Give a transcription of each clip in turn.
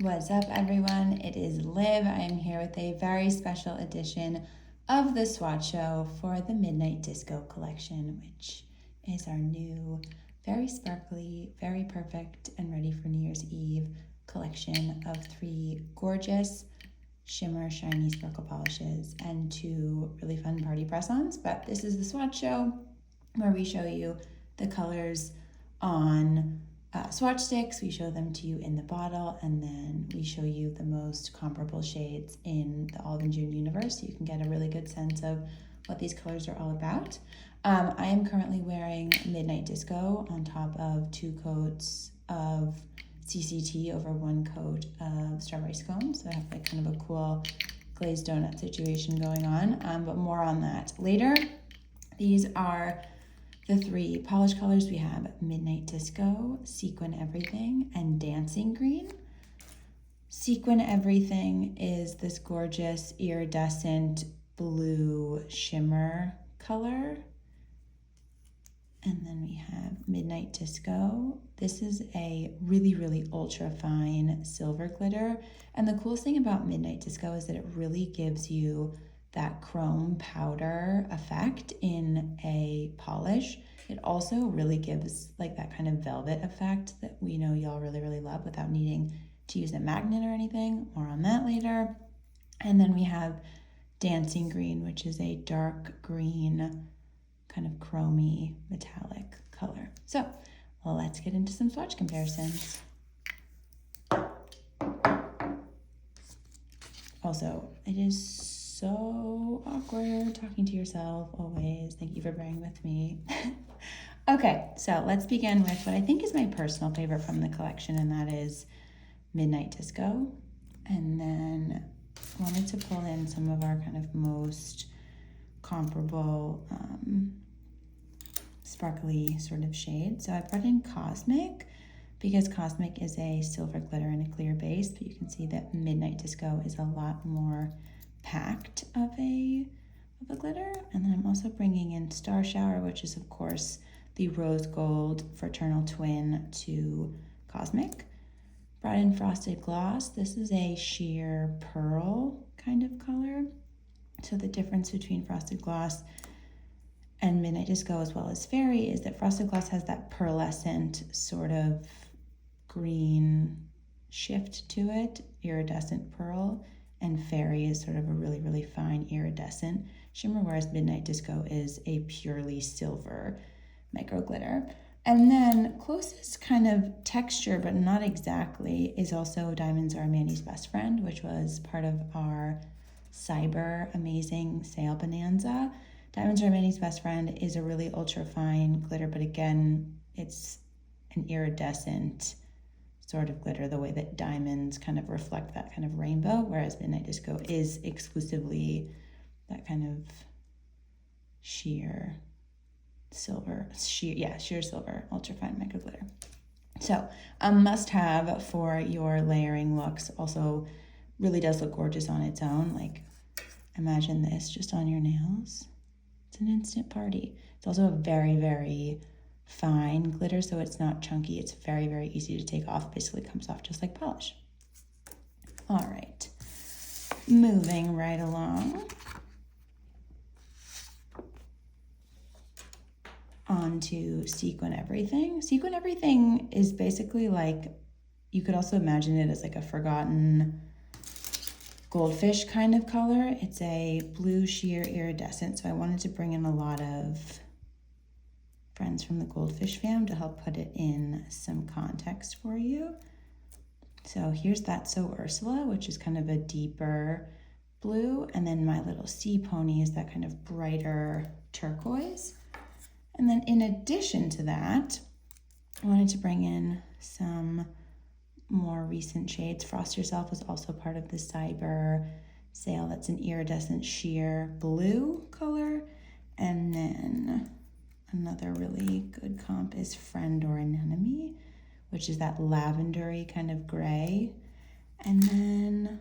What's up, everyone? It is Liv. I am here with a very special edition of the Swatch show for the Midnight Disco collection, which is our new, very sparkly, very perfect, and ready for New Year's Eve collection of 3 gorgeous shimmer shiny sparkle polishes and 2 really fun party press-ons. But this is the Swatch show where we show you the colors on swatch sticks. We show them to you in the bottle, and then we show you the most comparable shades in the Olive and June universe, so you can get a really good sense of what these colors are all about. I am currently wearing Midnight Disco on top of 2 coats of CCT over 1 coat of strawberry scone, so I have like kind of a cool glazed donut situation going on, but more on that later. These are the 3 polish colors. We have Midnight Disco, Sequin Everything, and Dancing Green. Sequin Everything is this gorgeous iridescent blue shimmer color. And then we have Midnight Disco. This is a really, really ultra fine silver glitter. And the coolest thing about Midnight Disco is that it really gives you that chrome powder effect in a polish. It also really gives like that kind of velvet effect that we know y'all really, really love without needing to use a magnet or anything. More on that later. And then we have Dancing Green, which is a dark green, kind of chromy metallic color. So let's get into some swatch comparisons. Also, it is so awkward talking to yourself always. Thank you for bearing with me. Okay, so let's begin with what I think is my personal favorite from the collection, and that is Midnight Disco. And then I wanted to pull in some of our kind of most comparable sparkly sort of shades. So I brought in Cosmic because Cosmic is a silver glitter and a clear base, but you can see that Midnight Disco is a lot more packed of a glitter. And then I'm also bringing in Star Shower, which is of course the rose gold fraternal twin to Cosmic. Brought in Frosted Gloss. This is a sheer pearl kind of color. So the difference between Frosted Gloss and Midnight Disco as well as Fairy is that Frosted Gloss has that pearlescent sort of green shift to it, iridescent pearl, and Fairy is sort of a really, really fine iridescent shimmer, whereas Midnight Disco is a purely silver micro glitter. And then closest kind of texture, but not exactly, is also Diamonds Are Manny's Best Friend, which was part of our Cyber Amazing Sale Bonanza. Diamonds Are Manny's Best Friend is a really ultra fine glitter, but again, it's an iridescent sort of glitter, the way that diamonds kind of reflect that kind of rainbow, whereas Midnight Disco is exclusively that kind of sheer silver, sheer silver, ultra fine micro glitter. So a must have for your layering looks. Also really does look gorgeous on its own. Like imagine this just on your nails. It's an instant party. It's also a very, very fine glitter, so it's not chunky. It's very, very easy to take off. Basically comes off just like polish. All right, moving right along. On to Sequin Everything. Sequin Everything is basically like, you could also imagine it as like a forgotten goldfish kind of color. It's a blue sheer iridescent, so I wanted to bring in a lot of friends from the Goldfish fam to help put it in some context for you. So here's That's So Ursula, which is kind of a deeper blue, and then My Little Sea Pony is that kind of brighter turquoise. And then in addition to that, I wanted to bring in some more recent shades. Frost Yourself was also part of the Cyber sale. That's an iridescent sheer blue color. And then another really good comp is Friend or Anemone, which is that lavendery kind of gray. And then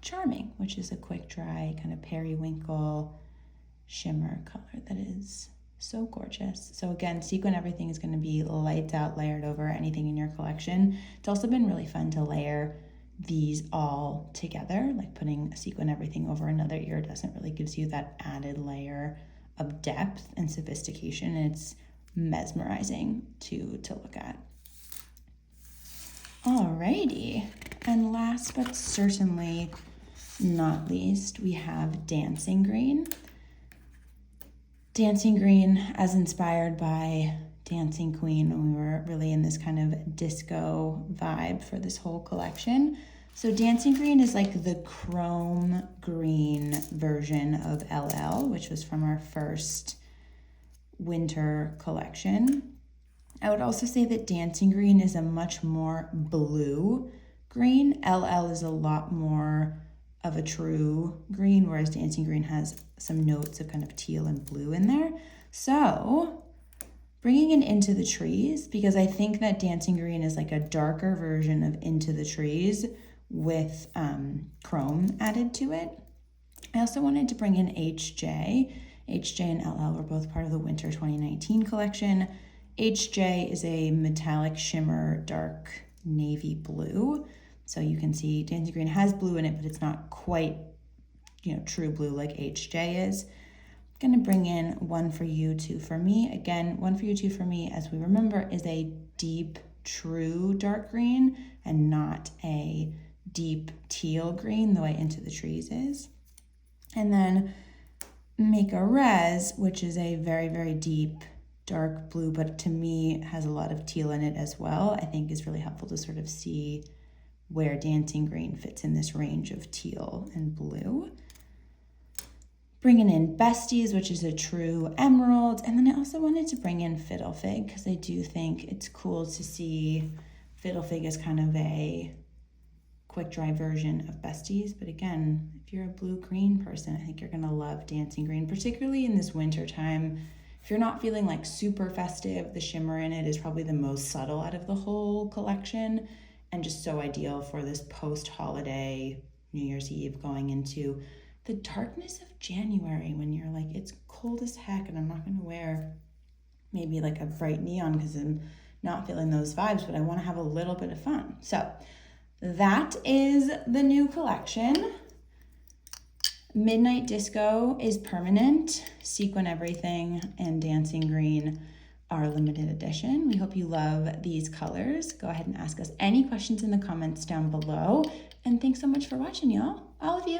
Charming, which is a quick dry kind of periwinkle shimmer color that is so gorgeous. So again, Sequin Everything is going to be lights out, layered over anything in your collection. It's also been really fun to layer these all together, like putting a sequin everything over another ear doesn't really gives you that added layer of depth and sophistication. It's mesmerizing to look at. Alrighty, and last but certainly not least, we have Dancing Green. Dancing Green, as inspired by Dancing Queen when we were really in this kind of disco vibe for this whole collection. So Dancing Green is like the chrome green version of LL, which was from our first winter collection. I would also say that Dancing Green is a much more blue green. LL is a lot more of a true green, whereas Dancing Green has some notes of kind of teal and blue in there. So bringing it Into the Trees, because I think that Dancing Green is like a darker version of Into the Trees with chrome added to it. I also wanted to bring in HJ. HJ and LL were both part of the Winter 2019 collection. HJ is a metallic shimmer dark navy blue. So you can see Dancing Green has blue in it, but it's not quite, true blue like HJ is. I'm gonna bring in One for You, Two for Me. Again, One for You, Two for Me, as we remember, is a deep, true dark green and not a deep teal green the way Into the Trees is. And then Make a Res, which is a very, very deep dark blue, but to me has a lot of teal in it as well. I think is really helpful to sort of see where Dancing Green fits in this range of teal and blue. Bringing in Besties, which is a true emerald. And then I also wanted to bring in Fiddle Fig because I do think it's cool to see Fiddle Fig as kind of a quick dry version of Besties. But again, if you're a blue-green person, I think you're gonna love Dancing Green, particularly in this winter time. If you're not feeling like super festive, the shimmer in it is probably the most subtle out of the whole collection and just so ideal for this post-holiday New Year's Eve going into the darkness of January when you're like, it's cold as heck and I'm not gonna wear maybe like a bright neon because I'm not feeling those vibes, but I wanna have a little bit of fun. So that is the new collection. Midnight Disco is permanent, Sequin Everything and Dancing Green are limited edition. We hope you love these colors. Go ahead and ask us any questions in the comments down below. And thanks so much for watching, y'all. All of you.